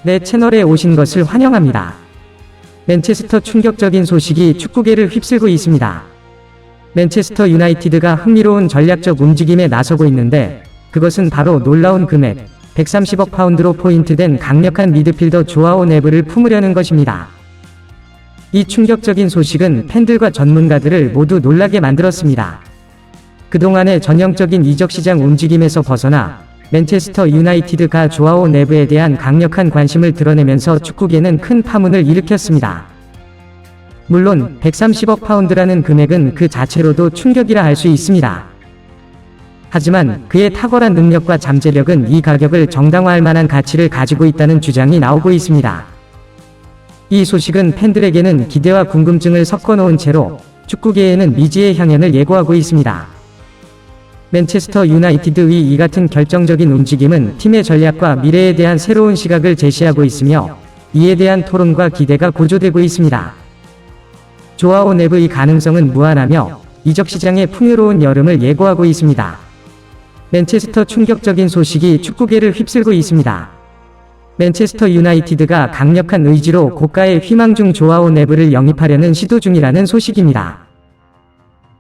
내 채널에 오신 것을 환영합니다. 맨체스터 충격적인 소식이 축구계를 휩쓸고 있습니다. 맨체스터 유나이티드가 흥미로운 전략적 움직임에 나서고 있는데 그것은 바로 놀라운 금액 130억 파운드로 포인트된 강력한 미드필더 조아오 네브를 품으려는 것입니다. 이 충격적인 소식은 팬들과 전문가들을 모두 놀라게 만들었습니다. 그동안의 전형적인 이적시장 움직임에서 벗어나 맨체스터 유나이티드가 조아오 네브에 대한 강력한 관심을 드러내면서 축구계는 큰 파문을 일으켰습니다. 물론 130억 파운드라는 금액은 그 자체로도 충격이라 할 수 있습니다. 하지만 그의 탁월한 능력과 잠재력은 이 가격을 정당화할 만한 가치를 가지고 있다는 주장이 나오고 있습니다. 이 소식은 팬들에게는 기대와 궁금증을 섞어놓은 채로 축구계에는 미지의 향연을 예고하고 있습니다. 맨체스터 유나이티드의 이 같은 결정적인 움직임은 팀의 전략과 미래에 대한 새로운 시각을 제시하고 있으며 이에 대한 토론과 기대가 고조되고 있습니다. 조아오 네브의 가능성은 무한하며 이적 시장의 풍요로운 여름을 예고하고 있습니다. 맨체스터 충격적인 소식이 축구계를 휩쓸고 있습니다. 맨체스터 유나이티드가 강력한 의지로 고가의 희망 중 조아오 네브를 영입하려는 시도 중이라는 소식입니다.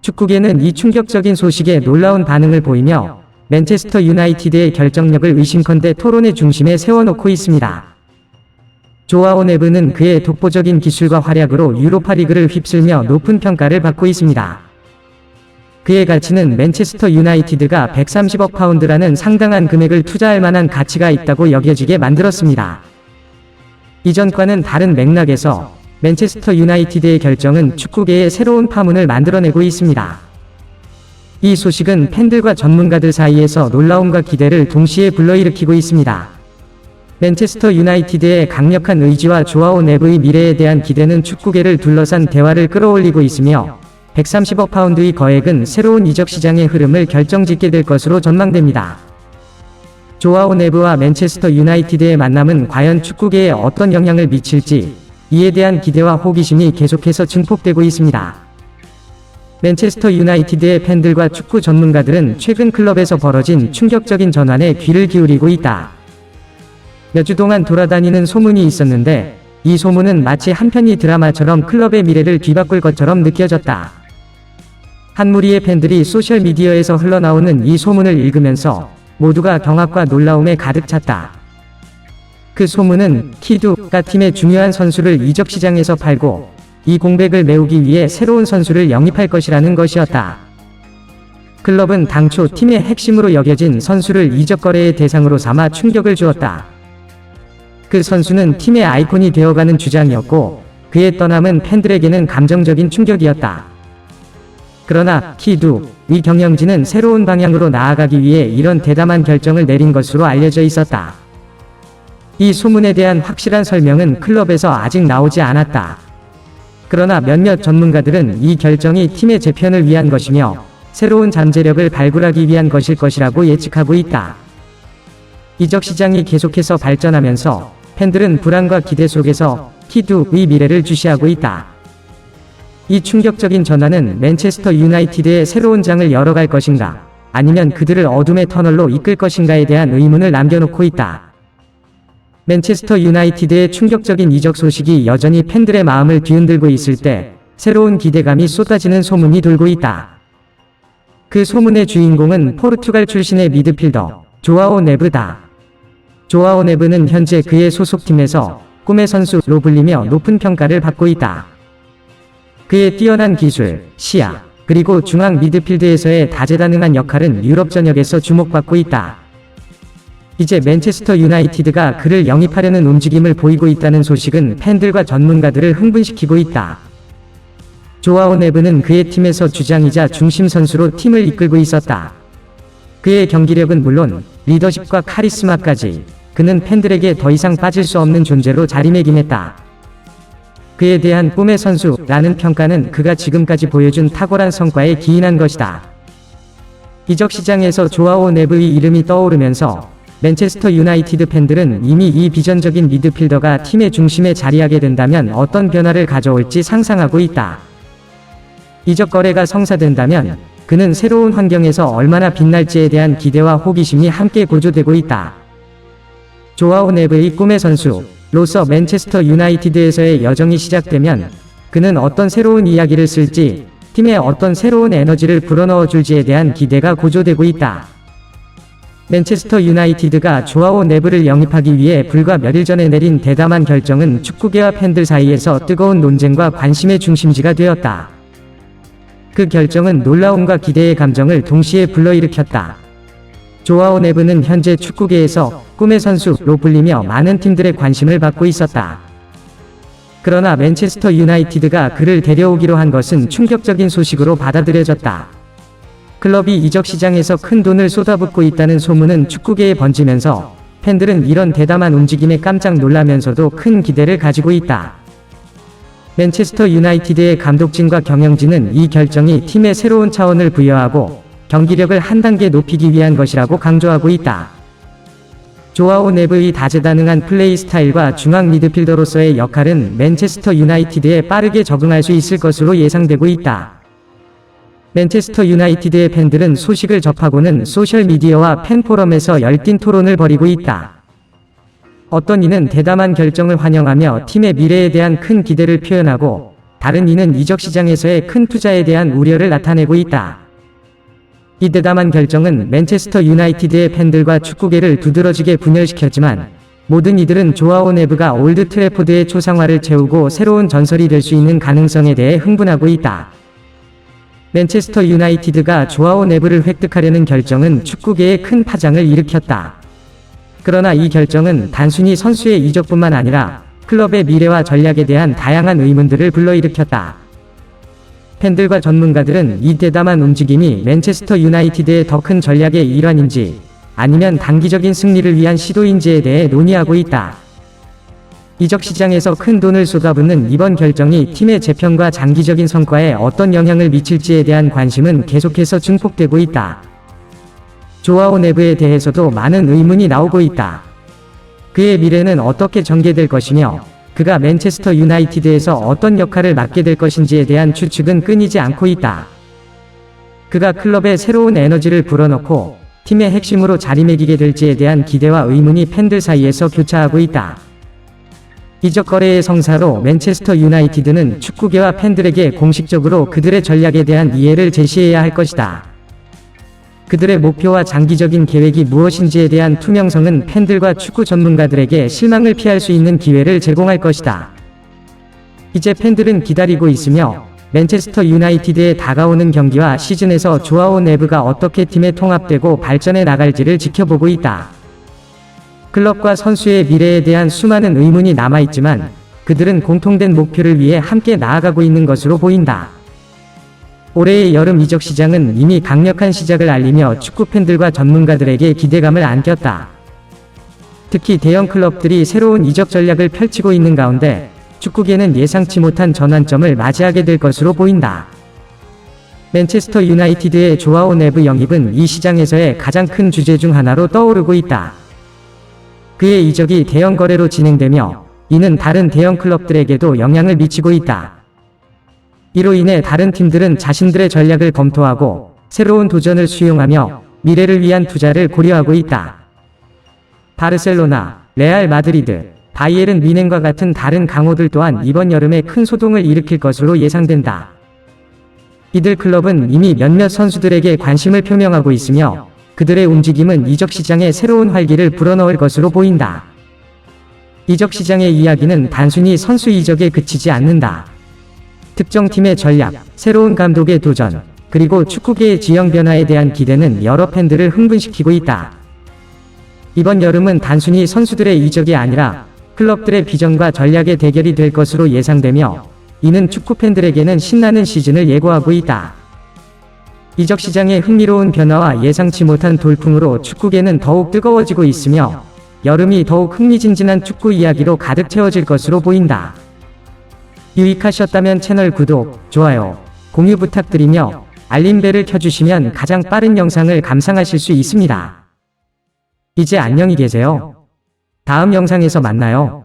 축구계는 이 충격적인 소식에 놀라운 반응을 보이며 맨체스터 유나이티드의 결정력을 의심컨대 토론의 중심에 세워놓고 있습니다. 조아오 네브는 그의 독보적인 기술과 활약으로 유로파 리그를 휩쓸며 높은 평가를 받고 있습니다. 그의 가치는 맨체스터 유나이티드가 130억 파운드라는 상당한 금액을 투자할 만한 가치가 있다고 여겨지게 만들었습니다. 이전과는 다른 맥락에서 맨체스터 유나이티드의 결정은 축구계에 새로운 파문을 만들어내고 있습니다. 이 소식은 팬들과 전문가들 사이에서 놀라움과 기대를 동시에 불러일으키고 있습니다. 맨체스터 유나이티드의 강력한 의지와 조아오 네브의 미래에 대한 기대는 축구계를 둘러싼 대화를 끌어올리고 있으며 130억 파운드의 거액은 새로운 이적 시장의 흐름을 결정짓게 될 것으로 전망됩니다. 조아오 네브와 맨체스터 유나이티드의 만남은 과연 축구계에 어떤 영향을 미칠지 이에 대한 기대와 호기심이 계속해서 증폭되고 있습니다. 맨체스터 유나이티드의 팬들과 축구 전문가들은 최근 클럽에서 벌어진 충격적인 전환에 귀를 기울이고 있다. 몇 주 동안 돌아다니는 소문이 있었는데 이 소문은 마치 한 편의 드라마처럼 클럽의 미래를 뒤바꿀 것처럼 느껴졌다. 한 무리의 팬들이 소셜미디어에서 흘러나오는 이 소문을 읽으면서 모두가 경악과 놀라움에 가득 찼다. 그 소문은 키두가 팀의 중요한 선수를 이적 시장에서 팔고 이 공백을 메우기 위해 새로운 선수를 영입할 것이라는 것이었다. 클럽은 당초 팀의 핵심으로 여겨진 선수를 이적 거래의 대상으로 삼아 충격을 주었다. 그 선수는 팀의 아이콘이 되어가는 주장이었고 그의 떠남은 팬들에게는 감정적인 충격이었다. 그러나 키두의 경영진은 새로운 방향으로 나아가기 위해 이런 대담한 결정을 내린 것으로 알려져 있었다. 이 소문에 대한 확실한 설명은 클럽에서 아직 나오지 않았다. 그러나 몇몇 전문가들은 이 결정이 팀의 재편을 위한 것이며 새로운 잠재력을 발굴하기 위한 것일 것이라고 예측하고 있다. 이적 시장이 계속해서 발전하면서 팬들은 불안과 기대 속에서 키두의 미래를 주시하고 있다. 이 충격적인 전환은 맨체스터 유나이티드의 새로운 장을 열어갈 것인가, 아니면 그들을 어둠의 터널로 이끌 것인가에 대한 의문을 남겨놓고 있다. 맨체스터 유나이티드의 충격적인 이적 소식이 여전히 팬들의 마음을 뒤흔들고 있을 때 새로운 기대감이 쏟아지는 소문이 돌고 있다. 그 소문의 주인공은 포르투갈 출신의 미드필더 조아오 네브다. 조아오 네브는 현재 그의 소속팀에서 꿈의 선수로 불리며 높은 평가를 받고 있다. 그의 뛰어난 기술, 시야, 그리고 중앙 미드필드에서의 다재다능한 역할은 유럽 전역에서 주목받고 있다. 이제 맨체스터 유나이티드가 그를 영입하려는 움직임을 보이고 있다는 소식은 팬들과 전문가들을 흥분시키고 있다. 조아오 네브는 그의 팀에서 주장이자 중심 선수로 팀을 이끌고 있었다. 그의 경기력은 물론 리더십과 카리스마까지 그는 팬들에게 더 이상 빠질 수 없는 존재로 자리매김했다. 그에 대한 꿈의 선수라는 평가는 그가 지금까지 보여준 탁월한 성과에 기인한 것이다. 이적 시장에서 조아오 네브의 이름이 떠오르면서 맨체스터 유나이티드 팬들은 이미 이 비전적인 미드필더가 팀의 중심에 자리하게 된다면 어떤 변화를 가져올지 상상하고 있다. 이적 거래가 성사된다면 그는 새로운 환경에서 얼마나 빛날지에 대한 기대와 호기심이 함께 고조되고 있다. 조아오 네브의 꿈의 선수로서 맨체스터 유나이티드에서의 여정이 시작되면 그는 어떤 새로운 이야기를 쓸지, 팀에 어떤 새로운 에너지를 불어넣어 줄지에 대한 기대가 고조되고 있다. 맨체스터 유나이티드가 조아오 네브를 영입하기 위해 불과 몇일 전에 내린 대담한 결정은 축구계와 팬들 사이에서 뜨거운 논쟁과 관심의 중심지가 되었다. 그 결정은 놀라움과 기대의 감정을 동시에 불러일으켰다. 조아오 네브는 현재 축구계에서 꿈의 선수로 불리며 많은 팀들의 관심을 받고 있었다. 그러나 맨체스터 유나이티드가 그를 데려오기로 한 것은 충격적인 소식으로 받아들여졌다. 클럽이 이적 시장에서 큰 돈을 쏟아붓고 있다는 소문은 축구계에 번지면서 팬들은 이런 대담한 움직임에 깜짝 놀라면서도 큰 기대를 가지고 있다. 맨체스터 유나이티드의 감독진과 경영진은 이 결정이 팀에 새로운 차원을 부여하고 경기력을 한 단계 높이기 위한 것이라고 강조하고 있다. 조아오 네브의 다재다능한 플레이 스타일과 중앙 미드필더로서의 역할은 맨체스터 유나이티드에 빠르게 적응할 수 있을 것으로 예상되고 있다. 맨체스터 유나이티드의 팬들은 소식을 접하고는 소셜미디어와 팬포럼에서 열띤 토론을 벌이고 있다. 어떤 이는 대담한 결정을 환영하며 팀의 미래에 대한 큰 기대를 표현하고, 다른 이는 이적 시장에서의 큰 투자에 대한 우려를 나타내고 있다. 이 대담한 결정은 맨체스터 유나이티드의 팬들과 축구계를 두드러지게 분열시켰지만, 모든 이들은 조아오 네브가 올드 트래포드의 초상화를 채우고 새로운 전설이 될 수 있는 가능성에 대해 흥분하고 있다. 맨체스터 유나이티드가 조아오 네브를 획득하려는 결정은 축구계에 큰 파장을 일으켰다. 그러나 이 결정은 단순히 선수의 이적뿐만 아니라 클럽의 미래와 전략에 대한 다양한 의문들을 불러일으켰다. 팬들과 전문가들은 이 대담한 움직임이 맨체스터 유나이티드의 더 큰 전략의 일환인지, 아니면 단기적인 승리를 위한 시도인지에 대해 논의하고 있다. 이적 시장에서 큰 돈을 쏟아붓는 이번 결정이 팀의 재편과 장기적인 성과에 어떤 영향을 미칠지에 대한 관심은 계속해서 증폭되고 있다. 조아오 네브에 대해서도 많은 의문이 나오고 있다. 그의 미래는 어떻게 전개될 것이며, 그가 맨체스터 유나이티드에서 어떤 역할을 맡게 될 것인지에 대한 추측은 끊이지 않고 있다. 그가 클럽에 새로운 에너지를 불어넣고 팀의 핵심으로 자리매기게 될지에 대한 기대와 의문이 팬들 사이에서 교차하고 있다. 이적 거래의 성사로 맨체스터 유나이티드는 축구계와 팬들에게 공식적으로 그들의 전략에 대한 이해를 제시해야 할 것이다. 그들의 목표와 장기적인 계획이 무엇인지에 대한 투명성은 팬들과 축구 전문가들에게 실망을 피할 수 있는 기회를 제공할 것이다. 이제 팬들은 기다리고 있으며, 맨체스터 유나이티드에 다가오는 경기와 시즌에서 조아오 네브가 어떻게 팀에 통합되고 발전해 나갈지를 지켜보고 있다. 클럽과 선수의 미래에 대한 수많은 의문이 남아있지만, 그들은 공통된 목표를 위해 함께 나아가고 있는 것으로 보인다. 올해의 여름 이적 시장은 이미 강력한 시작을 알리며 축구 팬들과 전문가들에게 기대감을 안겼다. 특히 대형 클럽들이 새로운 이적 전략을 펼치고 있는 가운데 축구계는 예상치 못한 전환점을 맞이하게 될 것으로 보인다. 맨체스터 유나이티드의 조아오 네브 영입은 이 시장에서의 가장 큰 주제 중 하나로 떠오르고 있다. 그의 이적이 대형 거래로 진행되며, 이는 다른 대형 클럽들에게도 영향을 미치고 있다. 이로 인해 다른 팀들은 자신들의 전략을 검토하고 새로운 도전을 수용하며 미래를 위한 투자를 고려하고 있다. 바르셀로나, 레알 마드리드, 바이에른 뮌헨과 같은 다른 강호들 또한 이번 여름에 큰 소동을 일으킬 것으로 예상된다. 이들 클럽은 이미 몇몇 선수들에게 관심을 표명하고 있으며, 그들의 움직임은 이적 시장에 새로운 활기를 불어넣을 것으로 보인다. 이적 시장의 이야기는 단순히 선수 이적에 그치지 않는다. 특정 팀의 전략, 새로운 감독의 도전, 그리고 축구계의 지형 변화에 대한 기대는 여러 팬들을 흥분시키고 있다. 이번 여름은 단순히 선수들의 이적이 아니라 클럽들의 비전과 전략의 대결이 될 것으로 예상되며, 이는 축구 팬들에게는 신나는 시즌을 예고하고 있다. 이적 시장의 흥미로운 변화와 예상치 못한 돌풍으로 축구계는 더욱 뜨거워지고 있으며, 여름이 더욱 흥미진진한 축구 이야기로 가득 채워질 것으로 보인다. 유익하셨다면 채널 구독, 좋아요, 공유 부탁드리며 알림벨을 켜주시면 가장 빠른 영상을 감상하실 수 있습니다. 이제 안녕히 계세요. 다음 영상에서 만나요.